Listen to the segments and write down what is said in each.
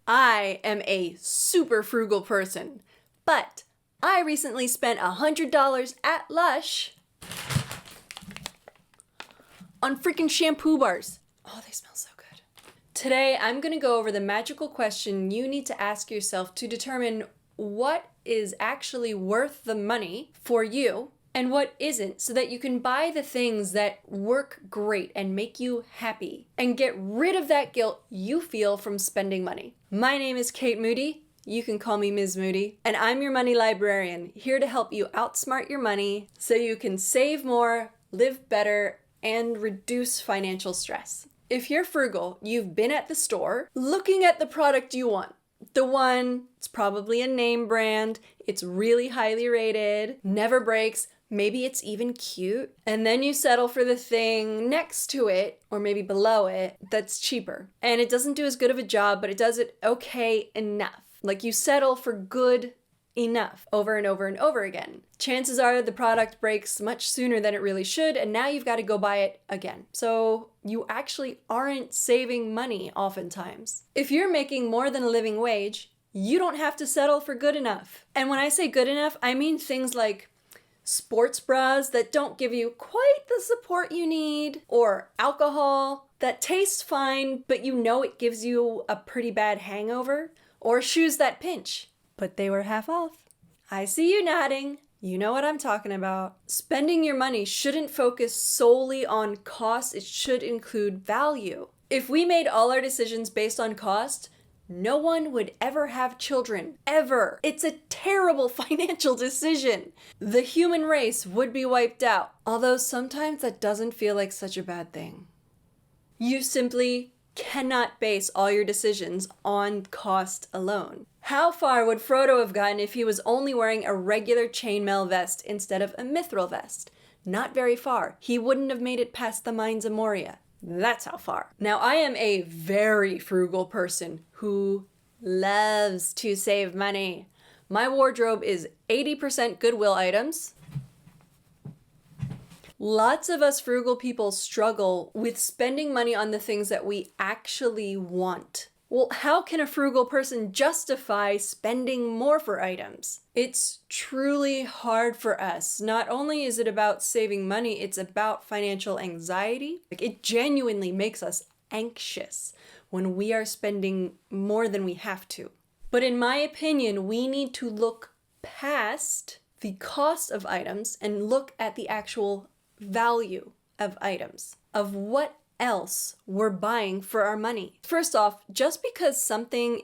I am a super frugal person, but I recently spent $100 at Lush on freaking shampoo bars. Oh, they smell so good. Today, I'm gonna go over the magical question you need to ask yourself to determine what is actually worth the money for you and what isn't, so that you can buy the things that work great and make you happy and get rid of that guilt you feel from spending money. My name is Kate Moody. You can call me Ms. Moody, and I'm your money librarian, here to help you outsmart your money so you can save more, live better, and reduce financial stress. If you're frugal, you've been at the store looking at the product you want. The one, it's probably a name brand, it's really highly rated, never breaks, maybe it's even cute, and then you settle for the thing next to it, or maybe below it, that's cheaper. And it doesn't do as good of a job, but it does it okay enough. Like, you settle for good enough over and over and over again. Chances are the product breaks much sooner than it really should, and now you've got to go buy it again. So you actually aren't saving money oftentimes. If you're making more than a living wage, you don't have to settle for good enough. And when I say good enough, I mean things like sports bras that don't give you quite the support you need, or alcohol that tastes fine, but you know it gives you a pretty bad hangover, or shoes that pinch, but they were half off. I see you nodding. You know what I'm talking about. Spending your money shouldn't focus solely on cost. It should include value. If we made all our decisions based on cost, no one would ever have children, ever. It's a terrible financial decision. The human race would be wiped out, although sometimes that doesn't feel like such a bad thing. You simply cannot base all your decisions on cost alone. How far would Frodo have gotten if he was only wearing a regular chainmail vest instead of a mithril vest? Not very far. He wouldn't have made it past the Mines of Moria. That's how far. Now, I am a very frugal person who loves to save money. My wardrobe is 80% Goodwill items. Lots of us frugal people struggle with spending money on the things that we actually want. Well, how can a frugal person justify spending more for items? It's truly hard for us. Not only is it about saving money, it's about financial anxiety. It genuinely makes us anxious when we are spending more than we have to. But in my opinion, we need to look past the cost of items and look at the actual value of items, of what else we're buying for our money. First off, just because something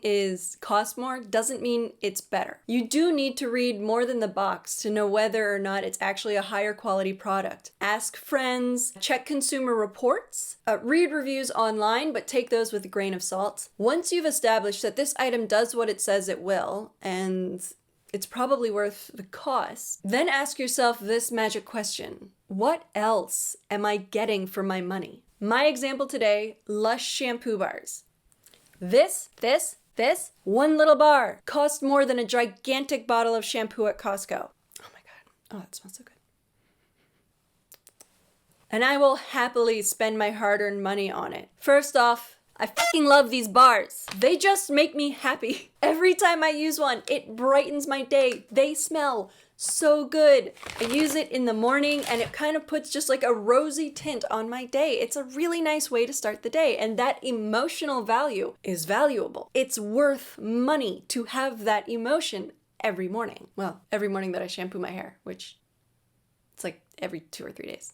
costs more doesn't mean it's better. You do need to read more than the box to know whether or not it's actually a higher quality product. Ask friends, check consumer reports, read reviews online, but take those with a grain of salt. Once you've established that this item does what it says it will, and it's probably worth the cost, then ask yourself this magic question: what else am I getting for my money? My example today, Lush shampoo bars. This one little bar cost more than a gigantic bottle of shampoo at Costco. Oh my God. Oh, that smells so good. And I will happily spend my hard-earned money on it. First off, I fucking love these bars. They just make me happy. Every time I use one, it brightens my day. They smell so good. I use it in the morning and it kind of puts just like a rosy tint on my day. It's a really nice way to start the day, and that emotional value is valuable. It's worth money to have that emotion every morning. Well, every morning that I shampoo my hair, which it's like every 2 or 3 days.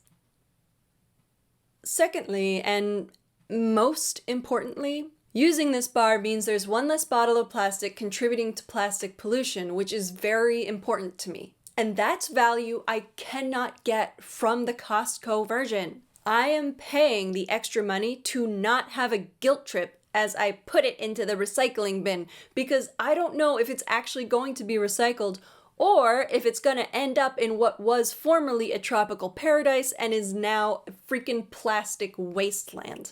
Secondly, and most importantly, using this bar means there's one less bottle of plastic contributing to plastic pollution, which is very important to me. And that's value I cannot get from the Costco version. I am paying the extra money to not have a guilt trip as I put it into the recycling bin, because I don't know if it's actually going to be recycled or if it's going to end up in what was formerly a tropical paradise and is now a freaking plastic wasteland.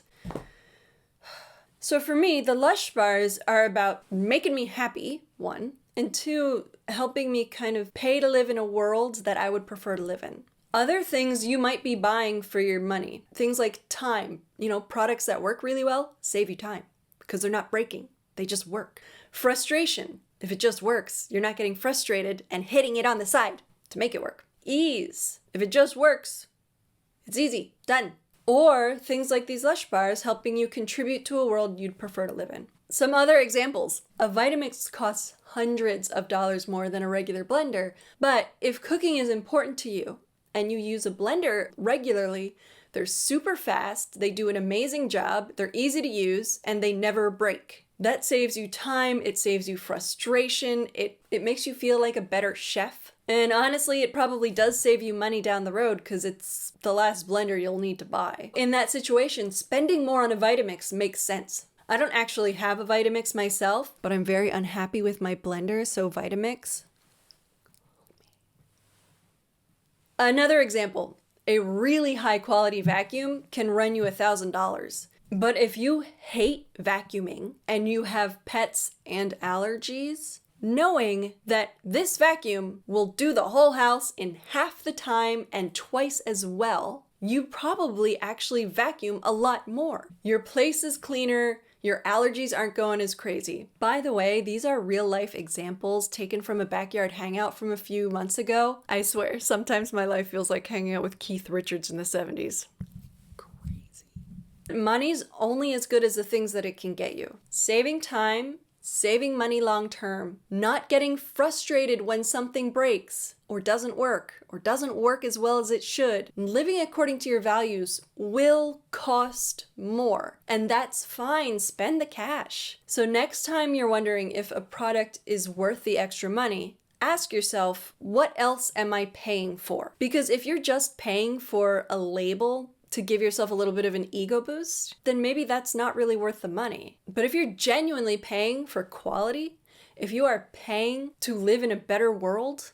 So for me, the Lush bars are about making me happy, 1, and 2, helping me kind of pay to live in a world that I would prefer to live in. Other things you might be buying for your money, things like time, products that work really well, save you time because they're not breaking. They just work. Frustration. If it just works, you're not getting frustrated and hitting it on the side to make it work. Ease. If it just works, it's easy. Done. Or things like these Lush bars helping you contribute to a world you'd prefer to live in. Some other examples. A Vitamix costs hundreds of dollars more than a regular blender, but if cooking is important to you and you use a blender regularly, they're super fast, they do an amazing job, they're easy to use, and they never break. That saves you time, it saves you frustration, it makes you feel like a better chef. And honestly, it probably does save you money down the road because it's the last blender you'll need to buy. In that situation, spending more on a Vitamix makes sense. I don't actually have a Vitamix myself, but I'm very unhappy with my blender, so Vitamix. Another example, a really high quality vacuum can run you $1,000. But if you hate vacuuming and you have pets and allergies, knowing that this vacuum will do the whole house in half the time and twice as well, you probably actually vacuum a lot more. Your place is cleaner, your allergies aren't going as crazy. By the way, these are real life examples taken from a backyard hangout from a few months ago. I swear, sometimes my life feels like hanging out with Keith Richards in the 70s. Money's only as good as the things that it can get you. Saving time, saving money long term, not getting frustrated when something breaks or doesn't work as well as it should. Living according to your values will cost more, and that's fine. Spend the cash. So next time you're wondering if a product is worth the extra money, ask yourself, what else am I paying for? Because if you're just paying for a label to give yourself a little bit of an ego boost, then maybe that's not really worth the money. But if you're genuinely paying for quality, if you are paying to live in a better world,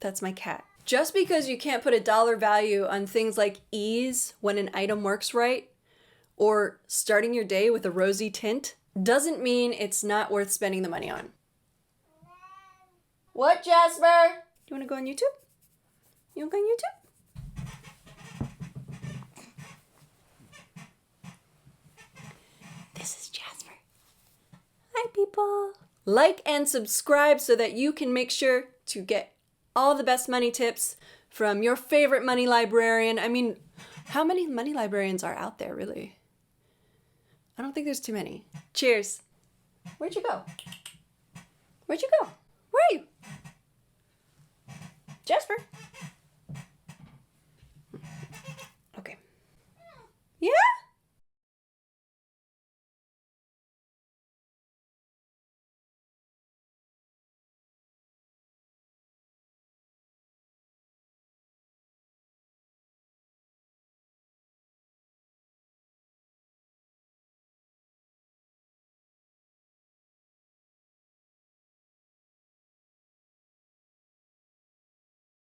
that's my cat. Just because you can't put a dollar value on things like ease when an item works right, or starting your day with a rosy tint, doesn't mean it's not worth spending the money on. What, Jasper? You wanna go on YouTube? You wanna go on YouTube? This is Jasper. Hi, people. Like and subscribe so that you can make sure to get all the best money tips from your favorite money librarian. I mean, how many money librarians are out there, really? I don't think there's too many. Cheers. Where'd you go? Where'd you go? Where are you? Jasper?